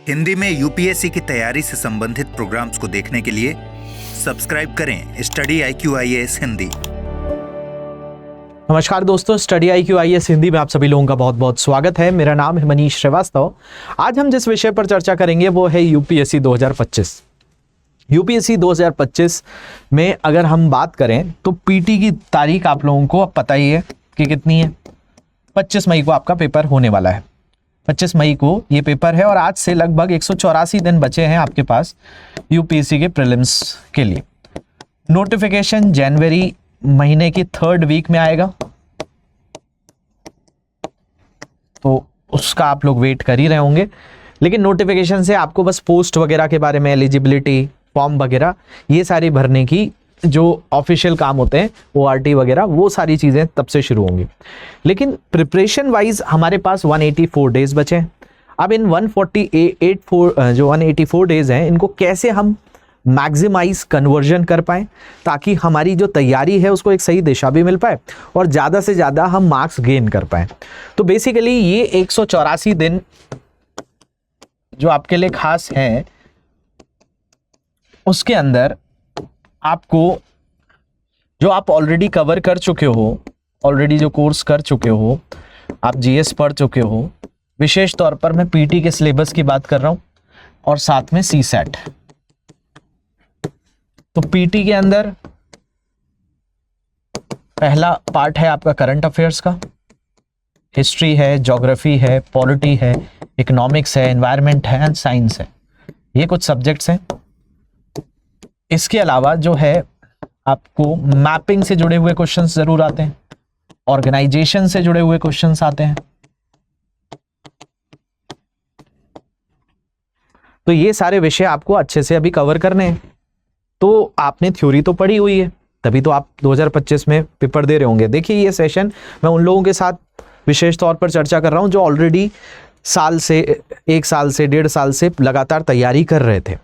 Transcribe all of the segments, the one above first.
हिंदी में यूपीएससी की तैयारी से संबंधित प्रोग्राम्स को देखने के लिए सब्सक्राइब करें स्टडी IQ-IAS हिंदी। नमस्कार दोस्तों, स्टडी IQ-IAS हिंदी में आप सभी लोगों का बहुत बहुत स्वागत है। मेरा नाम है मनीष श्रीवास्तव। आज हम जिस विषय पर चर्चा करेंगे वो है यूपीएससी 2025। यूपीएससी 2025 में अगर हम बात करें तो पीटी की तारीख आप लोगों को अब पता ही है कि कितनी है। 25 मई को आपका पेपर होने वाला है। 25 मई को ये पेपर है और आज से लगभग 184 दिन बचे हैं आपके पास यूपीएससी के प्रीलिम्स के लिए। नोटिफिकेशन जनवरी महीने की 3rd वीक में आएगा, तो उसका आप लोग वेट कर ही रहे होंगे। लेकिन नोटिफिकेशन से आपको बस पोस्ट वगैरह के बारे में, एलिजिबिलिटी फॉर्म वगैरह, ये सारी भरने की जो ऑफिशियल काम होते हैं ORT वगैरह, वो सारी चीज़ें तब से शुरू होंगी। लेकिन प्रिपरेशन वाइज हमारे पास 184 डेज बचे हैं। अब इन 184 डेज हैं, इनको कैसे हम मैक्सिमाइज कन्वर्जन कर पाएँ ताकि हमारी जो तैयारी है उसको एक सही दिशा भी मिल पाए और ज़्यादा से ज़्यादा हम मार्क्स गेन कर पाएँ। तो बेसिकली ये 184 दिन जो आपके लिए खास हैं, उसके अंदर आपको जो आप ऑलरेडी कवर कर चुके हो, ऑलरेडी जो कोर्स कर चुके हो, आप GS पढ़ चुके हो, विशेष तौर पर मैं पीटी के सिलेबस की बात कर रहा हूं और साथ में CSAT। तो पीटी के अंदर पहला पार्ट है आपका करंट अफेयर्स का, हिस्ट्री है, ज्योग्राफी है, पॉलिटी है, इकोनॉमिक्स है, एनवायरनमेंट है एंड साइंस है। ये कुछ सब्जेक्ट्स हैं। इसके अलावा जो है आपको मैपिंग से जुड़े हुए क्वेश्चंस जरूर आते हैं, ऑर्गेनाइजेशन से जुड़े हुए क्वेश्चंस आते हैं। तो ये सारे विषय आपको अच्छे से अभी कवर करने हैं। तो आपने थ्योरी तो पढ़ी हुई है, तभी तो आप 2025 में पेपर दे रहे होंगे। देखिए, ये सेशन मैं उन लोगों के साथ विशेष तौर पर चर्चा कर रहा हूं जो ऑलरेडी 1 से 1.5 साल से लगातार तैयारी कर रहे थे।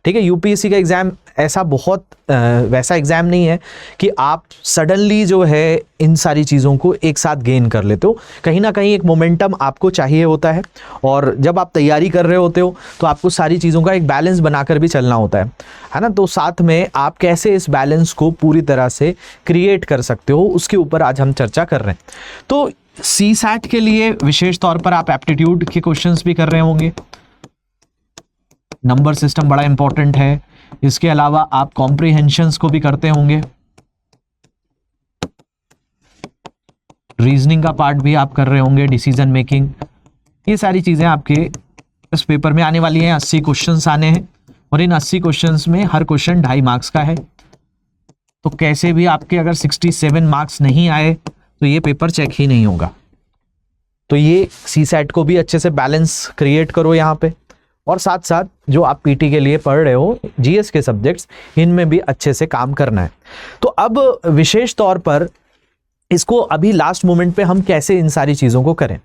ठीक है, यूपीएससी का एग्जाम ऐसा बहुत वैसा एग्जाम नहीं है कि आप सडनली जो है इन सारी चीज़ों को एक साथ गेन कर लेते हो। कहीं ना कहीं एक मोमेंटम आपको चाहिए होता है और जब आप तैयारी कर रहे होते हो तो आपको सारी चीज़ों का एक बैलेंस बनाकर भी चलना होता है ना। तो साथ में आप कैसे इस बैलेंस को पूरी तरह से क्रिएट कर सकते हो, उसके ऊपर आज हम चर्चा कर रहे हैं। तो CSAT के लिए विशेष तौर पर आप एप्टीट्यूड के क्वेश्चंस भी कर रहे होंगे। नंबर सिस्टम बड़ा इंपॉर्टेंट है। इसके अलावा आप कॉम्प्रिहेंशंस को भी करते होंगे। रीजनिंग का पार्ट भी आप कर रहे होंगे, डिसीजन मेकिंग, ये सारी चीजें आपके इस पेपर में आने वाली हैं। 80 क्वेश्चंस आने हैं और इन 80 क्वेश्चंस में हर क्वेश्चन 2.5 मार्क्स का है। तो कैसे भी आपके अगर 67 मार्क्स नहीं आए तो ये पेपर चेक ही नहीं होगा। तो ये CSAT को भी अच्छे से बैलेंस क्रिएट करो यहाँ पे, और साथ साथ जो आप पीटी के लिए पढ़ रहे हो, GS के सब्जेक्ट्स, इनमें भी अच्छे से काम करना है। तो अब विशेष तौर पर इसको अभी लास्ट मोमेंट पे हम कैसे इन सारी चीज़ों को करें।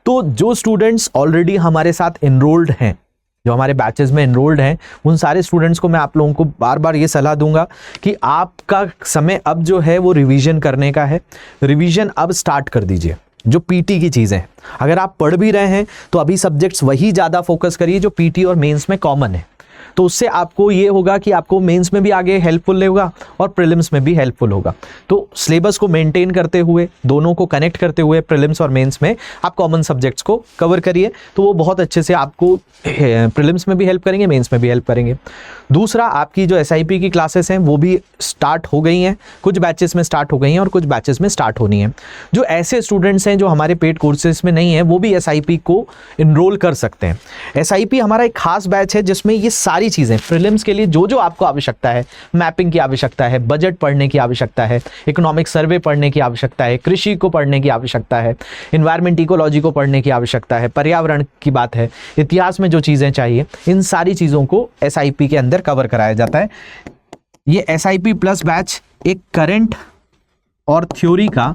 तो जो स्टूडेंट्स ऑलरेडी हमारे साथ एनरोल्ड हैं, जो हमारे बैचेस में एनरोल्ड हैं, उन सारे स्टूडेंट्स को मैं आप लोगों को बार बार ये सलाह दूंगा कि आपका समय अब जो है वो रिवीजन करने का है। रिवीजन अब स्टार्ट कर दीजिए। जो पीटी की चीज़ें, अगर आप पढ़ भी रहे हैं तो अभी सब्जेक्ट्स वही ज़्यादा फोकस करिए जो पीटी और मेंस में कॉमन है। तो उससे आपको ये होगा कि आपको मेंस में भी आगे हेल्पफुल होगा और प्रीलिम्स में भी हेल्पफुल होगा। तो सिलेबस को मेंटेन करते हुए, दोनों को कनेक्ट करते हुए प्रीलिम्स और मेंस में आप कॉमन सब्जेक्ट्स को कवर करिए, तो वो बहुत अच्छे से आपको प्रीलिम्स में भी हेल्प करेंगे, मेंस में भी हेल्प करेंगे। दूसरा, आपकी जो SIP की क्लासेस हैं वो भी स्टार्ट हो गई हैं। कुछ बैचेस में स्टार्ट हो गई हैं और कुछ बैचेस में स्टार्ट होनी है। जो ऐसे स्टूडेंट्स हैं जो हमारे पेड कोर्सेज में नहीं है, वो भी SIP को इनरोल कर सकते हैं। SIP हमारा एक खास बैच है जिसमें ये सारी चीज़ें प्रीलिम्स के लिए जो जो आपको आवश्यकता है, मैपिंग की आवश्यकता है, बजट पढ़ने की आवश्यकता है, इकोनॉमिक सर्वे पढ़ने की आवश्यकता है, कृषि को पढ़ने की आवश्यकता है, एनवायरमेंट इकोलॉजी को पढ़ने की आवश्यकता है, पर्यावरण की बात है, इतिहास में जो चीज़ें चाहिए, इन सारी चीज़ों को SIP के अंदर कवर कराया जाता है। ये SIP प्लस बैच एक करंट और थ्योरी का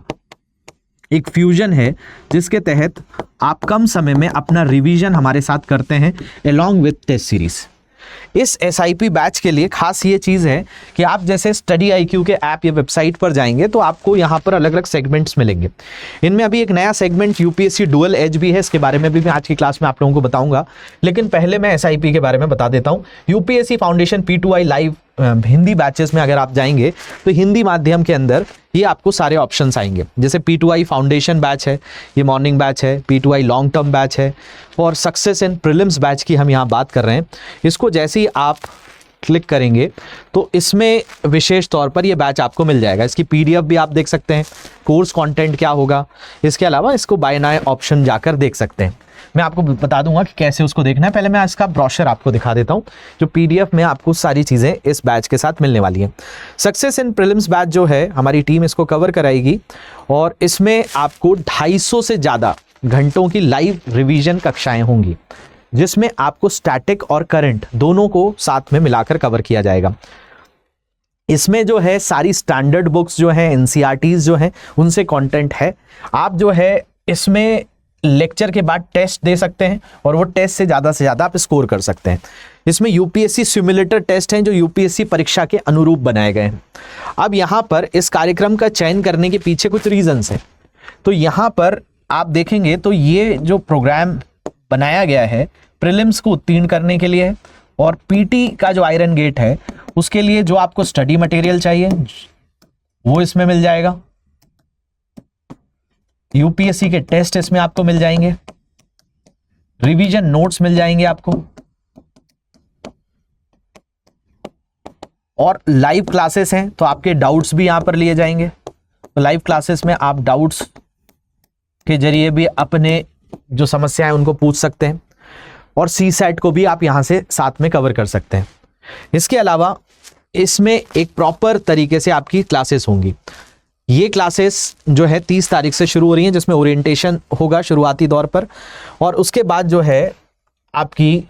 एक फ्यूजन है जिसके तहत आप कम समय में अपना रिवीजन हमारे साथ करते हैं अलोंग विथ टेस्ट सीरीज। इस SIP बैच के लिए खास ये चीज़ है कि आप जैसे स्टडी IQ के ऐप या वेबसाइट पर जाएंगे तो आपको यहाँ पर अलग अलग सेगमेंट्स मिलेंगे। इनमें अभी एक नया सेगमेंट UPSC डुअल एज भी है, इसके बारे में भी मैं आज की क्लास में आप लोगों को बताऊंगा। लेकिन पहले मैं SIP के बारे में बता देता हूँ। UPSC foundation P2I live Hindi batches में अगर आप जाएंगे तो हिंदी माध्यम के अंदर ये आपको सारे ऑप्शंस आएंगे। जैसे P2I फाउंडेशन बैच है, ये मॉर्निंग बैच है, P2I लॉन्ग टर्म बैच है, और सक्सेस इन प्रीलिम्स बैच की हम यहाँ बात कर रहे हैं। इसको जैसे ही आप क्लिक करेंगे तो इसमें विशेष तौर पर ये बैच आपको मिल जाएगा। इसकी PDF भी आप देख सकते हैं, कोर्स कंटेंट क्या होगा। इसके अलावा इसको बाय नाउ ऑप्शन जाकर देख सकते हैं। मैं आपको बता दूंगा कि कैसे उसको देखना है। पहले मैं इसका ब्रोशर आपको दिखा देता हूँ, जो PDF में आपको सारी चीज़ें इस बैच के साथ मिलने वाली हैं। सक्सेस इन प्रीलिम्स बैच जो है, हमारी टीम इसको कवर कराएगी और इसमें आपको 250 से ज़्यादा घंटों की लाइव रिवीजन कक्षाएं होंगी, जिसमें आपको स्टैटिक और करंट दोनों को साथ में मिलाकर कवर किया जाएगा। इसमें जो है सारी स्टैंडर्ड बुक्स जो हैं, NCERTs जो हैं, उनसे कंटेंट है। आप जो है इसमें लेक्चर के बाद टेस्ट दे सकते हैं और वो टेस्ट से ज़्यादा आप स्कोर कर सकते हैं। इसमें UPSC सिमुलेटर टेस्ट हैं जो UPSC परीक्षा के अनुरूप बनाए गए हैं। अब यहाँ पर इस कार्यक्रम का चयन करने के पीछे कुछ रीजंस हैं। तो यहाँ पर आप देखेंगे तो ये जो प्रोग्राम बनाया गया है प्रीलिम्स को उत्तीर्ण करने के लिए है, और PT का जो आयरन गेट है उसके लिए जो आपको स्टडी मटेरियल चाहिए वो इसमें मिल जाएगा। UPSC के टेस्ट इसमें आपको मिल जाएंगे, रिवीजन नोट्स मिल जाएंगे आपको, और लाइव क्लासेस हैं तो आपके डाउट्स भी यहां पर लिए जाएंगे। तो लाइव क्लासेस में आप डाउट्स के जरिए भी अपने जो समस्याएं उनको पूछ सकते हैं, और CSAT को भी आप यहां से साथ में कवर कर सकते हैं। इसके अलावा इसमें एक प्रॉपर तरीके से आपकी क्लासेस होंगी। ये क्लासेस जो है 30 तारीख से शुरू हो रही हैं, जिसमें ओरिएंटेशन होगा शुरुआती दौर पर, और उसके बाद जो है आपकी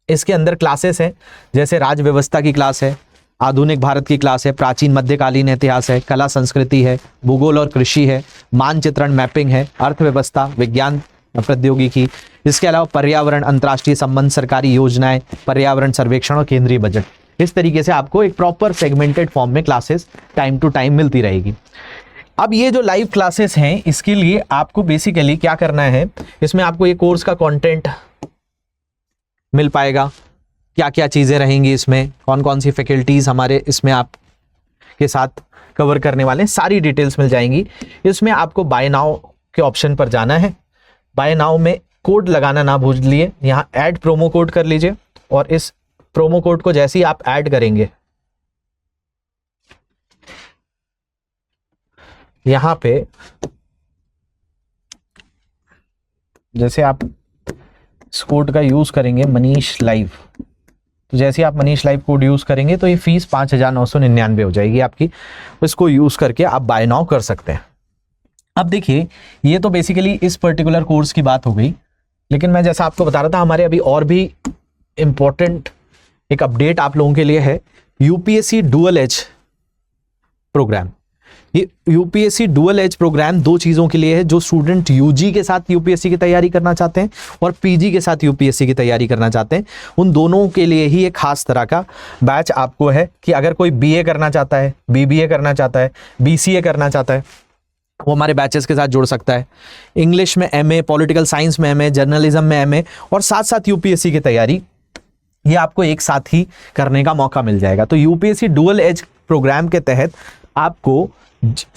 इसके अंदर क्लासेस हैं, जैसे राज्य व्यवस्था की क्लास है, आधुनिक भारत की क्लास है, प्राचीन मध्यकालीन इतिहास है, कला संस्कृति है, भूगोल और कृषि है, मानचित्रण मैपिंग है, अर्थव्यवस्था, विज्ञान प्रौद्योगिकी, इसके अलावा पर्यावरण, अंतर्राष्ट्रीय संबंध, सरकारी योजनाएं, पर्यावरण सर्वेक्षण और केंद्रीय बजट। इस तरीके से आपको एक प्रॉपर सेगमेंटेड फॉर्म में क्लासेस टाइम टू टाइम मिलती रहेगी। अब ये जो लाइव क्लासेस हैं इसके लिए आपको बेसिकली क्या करना है, इसमें आपको ये कोर्स का कंटेंट मिल पाएगा, क्या क्या चीज़ें रहेंगी इसमें, कौन कौन सी फैकल्टीज़ हमारे इसमें आप के साथ कवर करने वाले हैं, सारी डिटेल्स मिल जाएंगी। इसमें आपको बाय नाउ के ऑप्शन पर जाना है। बाय नाउ में कोड लगाना ना भूलिए, यहाँ ऐड प्रोमो कोड कर लीजिए, और इस प्रोमो कोड को जैसे ही आप ऐड करेंगे यहां पे, जैसे आप इस कोड का यूज करेंगे मनीष लाइव, तो जैसे आप मनीष लाइव कोड यूज करेंगे तो ये फीस 5,999 हो जाएगी आपकी। इसको यूज करके आप बाय नाउ कर सकते हैं। अब देखिए, ये तो बेसिकली इस पर्टिकुलर कोर्स की बात हो गई, लेकिन मैं जैसा आपको बता रहा था हमारे अभी और भी इंपॉर्टेंट एक अपडेट आप लोगों के लिए है। UPSC डुअल एज प्रोग्राम, ये UPSC डुअल एज प्रोग्राम दो चीज़ों के लिए है। जो स्टूडेंट UG के साथ UPSC की तैयारी करना चाहते हैं और PG के साथ UPSC की तैयारी करना चाहते हैं, उन दोनों के लिए ही एक खास तरह का बैच आपको है कि अगर कोई BA करना चाहता है, BBA करना चाहता है, BCA करना चाहता है, वो हमारे बैचेस के साथ जुड़ सकता है। इंग्लिश में MA, पॉलिटिकल साइंस में MA, जर्नलिज्म में MA, और साथ साथ UPSC की तैयारी, ये आपको एक साथ ही करने का मौका मिल जाएगा। तो UPSC डुअल एज प्रोग्राम के तहत आपको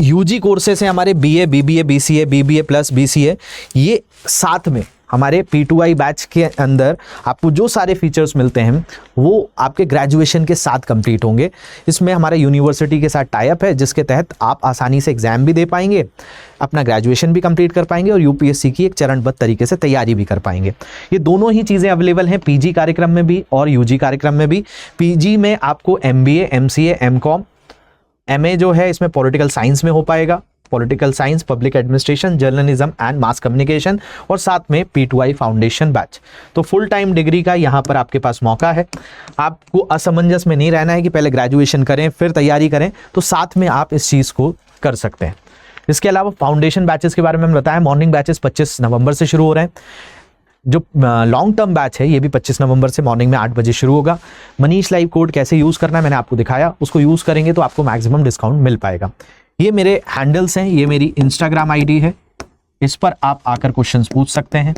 UG कोर्सेस हैं हमारे BA, BBA, BCA, BBA plus BCA, ये साथ में हमारे P2I बैच के अंदर आपको जो सारे फीचर्स मिलते हैं वो आपके ग्रेजुएशन के साथ कंप्लीट होंगे। इसमें हमारे यूनिवर्सिटी के साथ टाई अप है, जिसके तहत आप आसानी से एग्जाम भी दे पाएंगे, अपना ग्रेजुएशन भी कंप्लीट कर पाएंगे, और UPSC की एक चरणबद्ध तरीके से तैयारी भी कर पाएंगे। ये दोनों ही चीज़ें अवेलेबल हैं PG कार्यक्रम में भी और UG कार्यक्रम में भी। PG में आपको MBA, MCA, MCOM, MA जो है इसमें पॉलिटिकल साइंस में हो पाएगा, political science, public administration, journalism and mass communication, और साथ में P2I फाउंडेशन बैच। तो फुल टाइम डिग्री का यहाँ पर आपके पास मौका है। आपको असमंजस में नहीं रहना है कि पहले ग्रेजुएशन करें फिर तैयारी करें, तो साथ में आप इस चीज़ को कर सकते हैं। इसके अलावा फाउंडेशन बैचेस के बारे में हमने बताया, मॉर्निंग बैचेस 25 नवंबर से शुरू हो रहे हैं। जो लॉन्ग टर्म बैच है ये भी 25 नवंबर से मॉर्निंग में 8 बजे शुरू होगा। मनीष लाइव कोड कैसे यूज़ करना है मैंने आपको दिखाया, उसको यूज़ करेंगे तो आपको मैक्सिमम डिस्काउंट मिल पाएगा। ये मेरे हैंडल्स हैं, ये मेरी इंस्टाग्राम आईडी है, इस पर आप आकर क्वेश्चंस पूछ सकते हैं।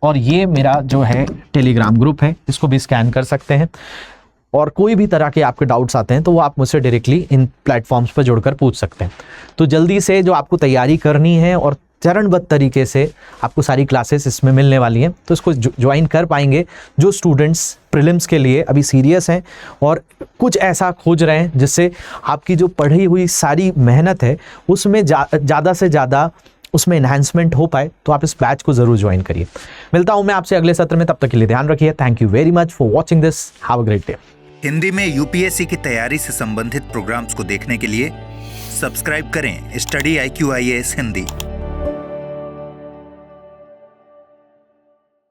और ये मेरा जो है टेलीग्राम ग्रुप है, इसको भी स्कैन कर सकते हैं। और कोई भी तरह के आपके डाउट्स आते हैं तो वो आप मुझसे डायरेक्टली इन प्लेटफॉर्म्स पर जुड़कर पूछ सकते हैं। तो जल्दी से जो आपको तैयारी करनी है और चरणबद्ध तरीके से आपको सारी क्लासेस इसमें मिलने वाली हैं, तो इसको ज्वाइन कर पाएंगे जो स्टूडेंट्स प्रीलिम्स के लिए अभी सीरियस हैं और कुछ ऐसा खोज रहे हैं जिससे आपकी जो पढ़ी हुई सारी मेहनत है उसमें ज़्यादा से ज़्यादा उसमें एनहांसमेंट हो पाए, तो आप इस बैच को ज़रूर ज्वाइन करिए। मिलता हूं मैं आपसे अगले सत्र में, तब तक के लिए ध्यान रखिए। Thank you very much for watching this, have a great day. Hindi में यूपीएससी की तैयारी से संबंधित प्रोग्राम्स को देखने के लिए सब्सक्राइब करें स्टडी IQ IAS हिंदी।